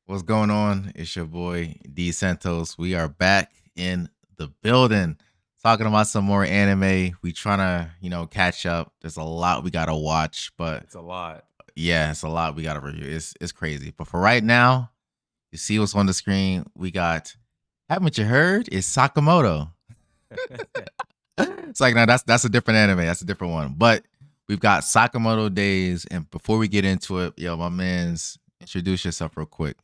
What's going on? It's your boy Dcentos. We are back in the building talking about some more anime. We trying to, catch up. There's a lot we gotta watch, but It's a lot. yeah, it's a lot we gotta review. It's crazy. But for right now, you see what's on the screen. We got haven't you heard? It's Sakamoto. It's like no, that's a different anime. That's a different one. But we've got Sakamoto Days, and before we get into it, yo, my man's introduce yourself real quick.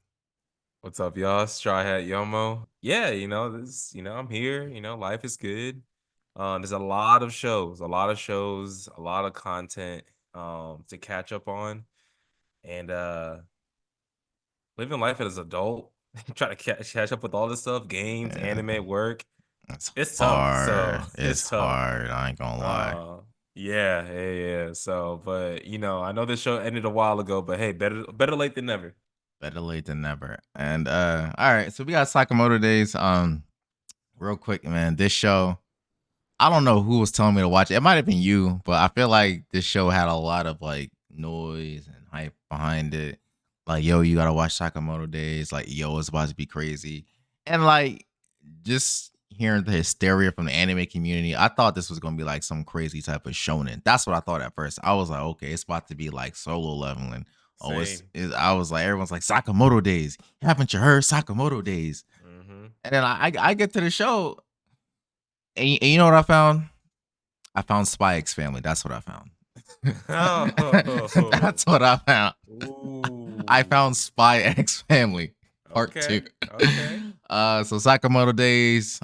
What's up, y'all? StrawhatYomo. Yeah, I'm here. Life is good. There's a lot of content to catch up on, and living life as an adult, try to catch up with all this stuff, games, Yeah. anime, work. It's It's tough. So hard. It's it's tough. hard. I ain't gonna lie. Uh, yeah. So, but I know this show ended a while ago, but hey, better late than never. Better late than never. And all right, so we got Sakamoto Days. Real quick, man. This show, I don't know who was telling me to watch it. It might have been you, but I feel like this show had a lot of like noise and hype behind it. Like, yo, you gotta watch Sakamoto Days. Like, yo, it's about to be crazy. And like just hearing the hysteria from the anime community, I thought this was gonna be like some crazy type of shonen. That's what I thought at first. I was like, okay, it's about to be like solo leveling. Oh, Same. I was like, everyone's like Sakamoto Days. Haven't you heard Sakamoto Days? Hmm. And then I get to the show, and you know what I found? I found Spy X Family. That's what I found. Oh, That's what I found. I found ooh. Spy X Family Part Two. Okay. Okay. So Sakamoto Days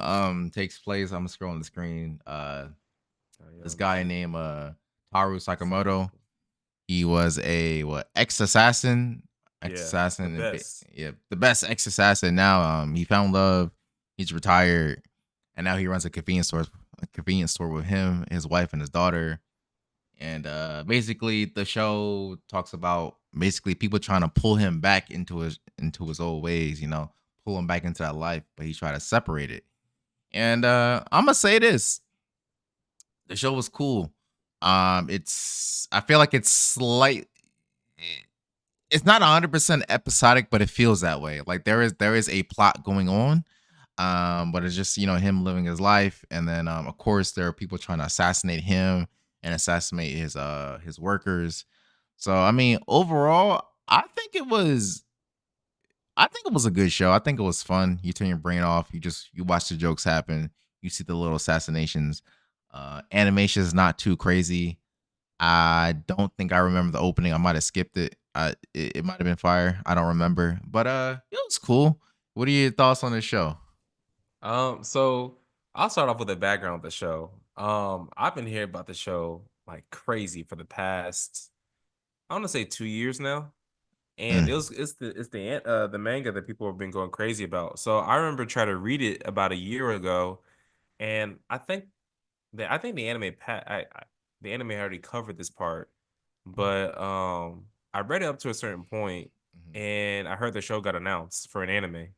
takes place. I'm scrolling the screen. Oh, yeah, This let me guy see. named Haru Sakamoto. Sakamoto. He was a ex assassin, Yeah, the best. yeah, the best ex assassin. Now he found love. He's retired, and now he runs a convenience store with him, his wife, and his daughter. And basically, the show talks about basically people trying to pull him back into his old ways. Pull him back into that life, but he tried to separate it. And I'm gonna say this: the show was cool. It's I feel like it's not 100% episodic, but it feels that way. Like there is a plot going on, but it's just him living his life, and then of course there are people trying to assassinate him and assassinate his workers. So I mean, overall, I think it was a good show. I think it was fun. You turn your brain off. You watch the jokes happen. You see the little assassinations. Animation is not too crazy. I don't think I remember the opening. I might have skipped it. It might have been fire. I don't remember, but it was cool. What are your thoughts on this show? So I'll start off with a background of the show. I've been hearing about the show like crazy for the past, I want to say 2 years now. And Mm, the manga that people have been going crazy about. So I remember trying to read it about a year ago, and I think the anime already covered this part, but I read it up to a certain point, mhm. and I heard the show got announced for an anime.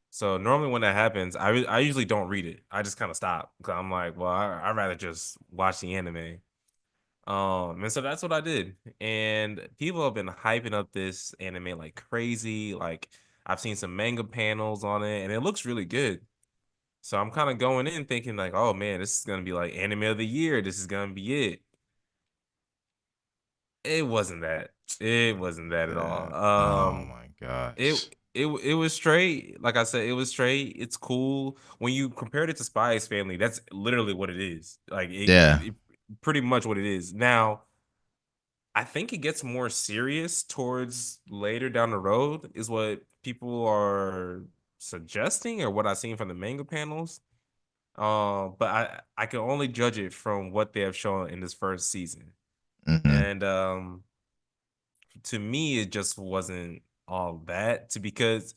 So normally when that happens, I usually don't read it. I just kind of stop because I'm like, well, I'd rather just watch the anime. And so that's what I did. And people have been hyping up this anime like crazy. Like I've seen some manga panels on it, and it looks really good. So I'm kind of going in thinking like, oh man, this is gonna be like anime of the year. This is gonna be it. It wasn't that. It wasn't that at all. Oh my gosh. It was straight. Like I said, it was straight. It's cool. When you compared it to Spy X Family, that's literally what it is. Like Yeah. it pretty much what it is. Now, I think it gets more serious towards later down the road, is what people are suggesting or what I've seen from the manga panels. But I can only judge it from what they have shown in this first season. Hmm. And to me, it just wasn't all that to because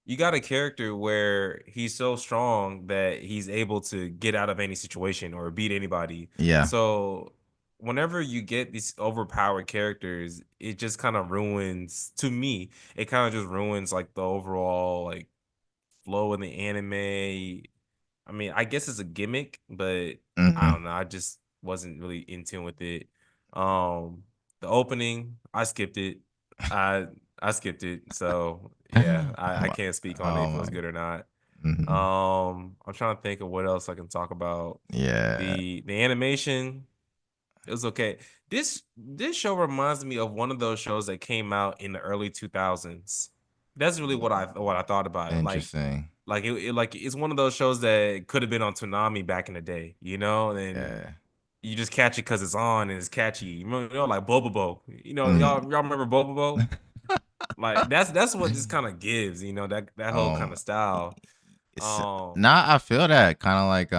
you got a character where he's so strong that he's able to get out of any situation or beat anybody. Yeah. So whenever you get these overpowered characters, it just kind of ruins to me, it kind of just ruins like the overall like flow in the anime. I mean, I guess it's a gimmick, but I Hmm. don't know. I just wasn't really in tune with it. The opening, I skipped it. I I skipped it. So Yeah, I Oh can't speak on it oh if it was my. good or not. Mhm. I'm trying to think of what else I can talk about. Yeah. The animation, it was okay. This show reminds me of one of those shows that came out in the early 2000s. That's really what I thought about it. Interesting. Like it's one of those shows that could have been on Toonami back in the day, you know, and Yeah. you just catch it because it's on and it's catchy. You know, like Bobobo. You know, Mm. y'all remember Bobobo? Like that's what this kind of gives, you know, that whole kind Um, of style. it's Um, Now I feel that kind of like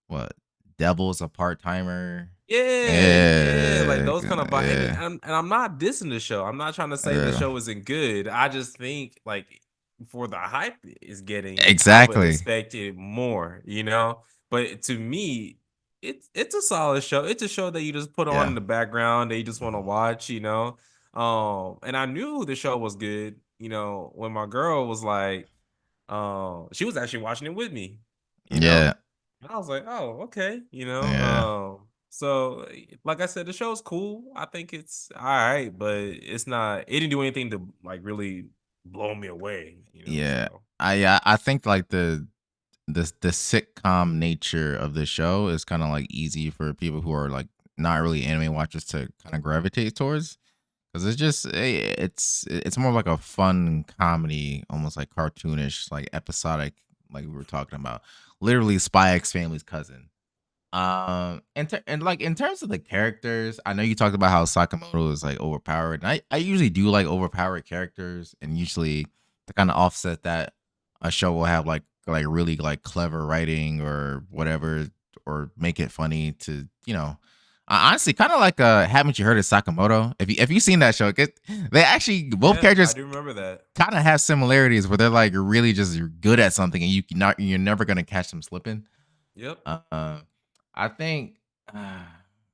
what, Devil's a part timer. yeah, like Yeah, those kind of and yeah, I'm not dissing the show. I'm not trying to say the yeah. show isn't good. I just think like for the hype it's getting, I would Exactly. expect it more, you know. But to me, it's a solid show. It's a show that you just put on Yeah. in the background that you just want to watch, you know. And I knew the show was good, you know, when my girl was like, she was actually watching it with me, you know. Yeah. I was like, "Oh, okay," you know. Yeah. So like I said, the show's cool. I think it's all right, but it's not. It didn't do anything to like really blow me away, you know. Yeah. So I think like the sitcom nature of the show is kind of like easy for people who are like not really anime watchers to kind of gravitate towards, because it's just it's more like a fun comedy, almost like cartoonish, like episodic, like we were talking about, literally Spy X Family's cousin. And like in terms of the characters, I know you talked about how Sakamoto is like overpowered. And I usually do like overpowered characters, and usually to kind of offset that, a show will have like really like clever writing or whatever, or make it funny to, honestly, kind of like haven't you heard of Sakamoto? If you seen that show, they actually both yeah, I characters do remember that. kind of have similarities where they're like really just good at something, and you're never gonna catch them slipping. Yep. uh, I think uh,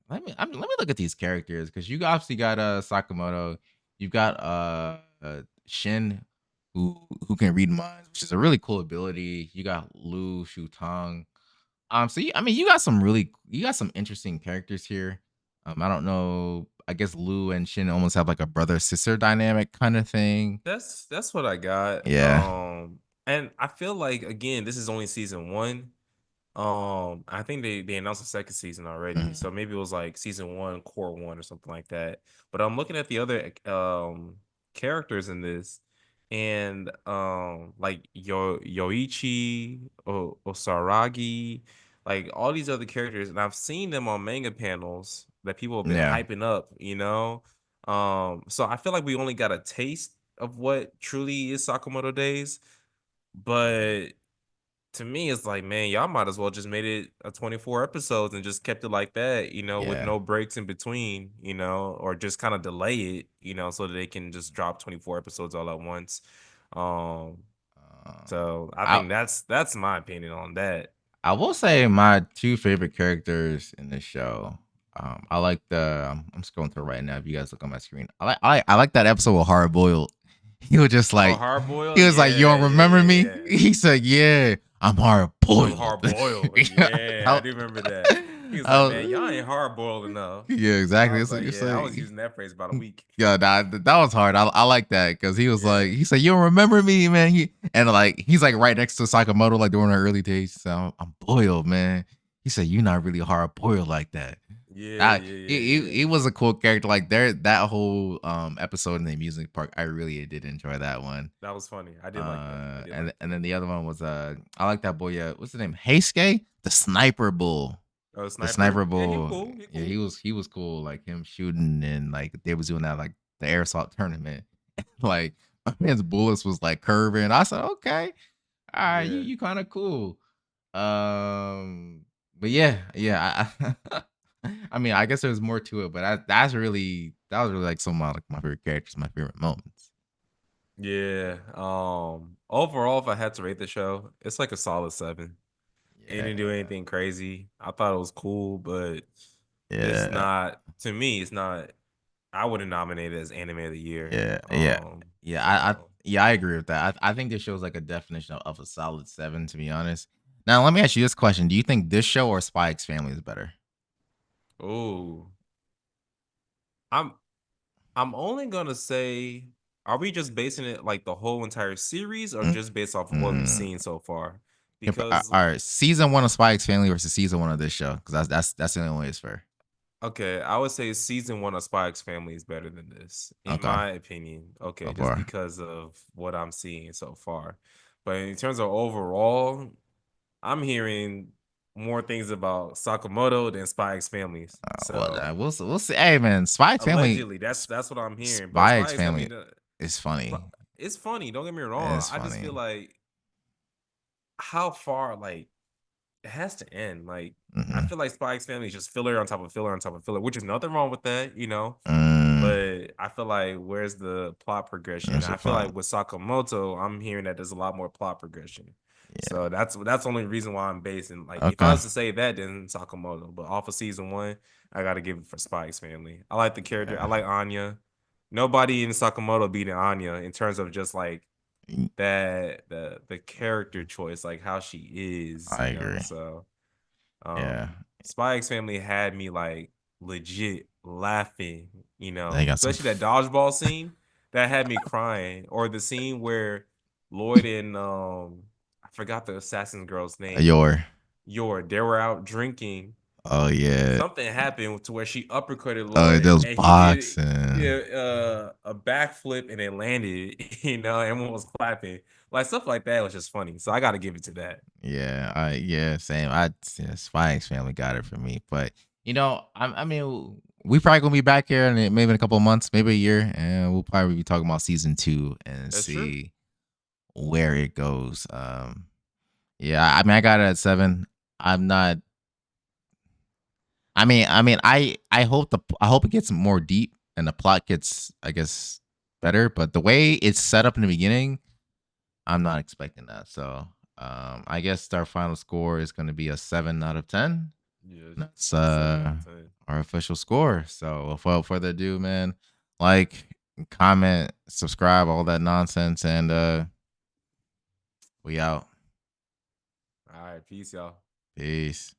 let me look at these characters, because you obviously got Sakamoto, you've got Shin, who can read minds, which is a really cool ability. You got Lu Shutong. I mean, you got some interesting characters here. I don't know. I guess Lu and Shin almost have like a brother sister dynamic kind of thing. That's what I got. Yeah. And I feel like again, this is only season one. I think they announced the second season already, Mhm. so maybe it was like season one, core one, or something like that. But I'm looking at the other characters in this, and like Yoichi, Osaragi, like all these other characters, and I've seen them on manga panels that people have been Yeah. hyping up, you know. So I feel like we only got a taste of what truly is Sakamoto Days, but to me, it's like, man, y'all might as well just made it a 24 episodes and just kept it like that, you know, with Yeah. no breaks in between, you know, or just kind of delay it, you know, so that they can just drop 24 episodes all at once. Um, Um, so I I think that's my opinion on that. I will say my two favorite characters in this show. I like I'm scrolling through right now. If you guys look on my screen, I like that episode with Hard Boiled. He was just Oh, like, hard boiled, he was like, "You yeah, don't yeah, remember yeah, me?" yeah. He said, "Yeah, I'm hard I'm boiled." hard boiled, Yeah, yeah, I do remember that. He was like, man, y'all ain't hard boiled enough. yeah, I exactly. was like, It's yeah, I like, was using that phrase about a week. yeah, that was hard. I like that, because he was like, Yeah, he said, "You don't remember me, man." And like he's like right next to Sakamoto, like during the early days. So I'm boiled, man. He said, "You're not really hard boiled like that." yeah, yeah, yeah, yeah. He was a cool character. Like there, that whole episode in the amusement park, I really did enjoy that one. That was funny. I did like that. I did like And that. then the other one was I like that boy. Yeah, what's the name? Heisuke, the sniper bull. Oh, The sniper. sniper Yeah, he bull. cool. He Yeah, cool. he was cool. Like him shooting, and like they was doing that like the airsoft tournament. Like my man's bullets was like curving. I said, okay, all right, Yeah. you kind of cool. But yeah, I mean, I guess there's more to it, but that was really like some of like my favorite characters, my favorite moments. Yeah. Overall, if I had to rate the show, it's like a solid 7. It Yeah, didn't do anything crazy. I thought it was cool, but it's yeah, not to me, it's not I wouldn't nominate it as anime of the year. yeah, yeah. So Yeah, I agree with that. I think this show is like a definition of a solid 7, to be honest. Now, let me ask you this question: do you think this show or Spy X Family is better? ooh. I'm I'm only gonna say Are we just basing it like the whole entire series, or Mm, just based off of what we've mm. seen so far? Yep, Because all right, season 1 of Spy X Family versus season 1 of this show, because that's the only way it's fair. okay, I would say season one of Spy X Family is better than this, in Okay, my opinion. Okay, so just far. because of what I'm seeing so far. But in terms of overall, I'm hearing more things about Sakamoto than Spy X Families. Well, So we'll see. Hey, man, Spy X Family, allegedly, that's what I'm hearing. But Spy X Spy X Family, Family is funny. it's funny. Don't get me wrong. It's I just feel funny. like how far like it has to end. Like I Hmm. feel like Spy X Family is just filler on top of filler on top of filler, which is nothing wrong with that, you know. Mm, But I feel like where's the plot progression? that's I a feel fun. like with Sakamoto, I'm hearing that there's a lot more plot progression. Yeah. So that's the only reason why I'm basing. Like, if I Okay. was to say that, then Sakamoto. But off of season one, I gotta give it for Spy X Family. I like the character. I Yeah. like Anya. Nobody in Sakamoto beating Anya in terms of just like Mm, that the character choice, like how she is, I you know. agree. So Yeah. Spy X Family had me like legit laughing, you They know, got some. especially that dodgeball scene that had me crying, or the scene where Lloyd and I forgot the assassin girl's name. Your. They were out drinking. Oh yeah. Something happened to where she uppercutted Oh, Lloyd those and he did, boxing. yeah, a backflip and it landed, you know, everyone was clapping. Like stuff like that was just funny. So I gotta give it to that. Yeah. Yeah. Same. Yeah, Spy X Family got it for me. But I mean, we probably gonna be back here in maybe in a couple of months, maybe a year, and we'll probably be talking about season 2 and That's true. see where it goes. Yeah. I mean, I got it at 7. I'm not. I hope it gets more deep and the plot gets, I guess, better. But the way it's set up in the beginning, I'm not expecting that. So, I guess our final score is going to be a 7 out of 10. Yeah, That's 7 out of 10. our official score. So, without further ado, man, like, comment, subscribe, all that nonsense, and we out. All right, peace, y'all. Peace.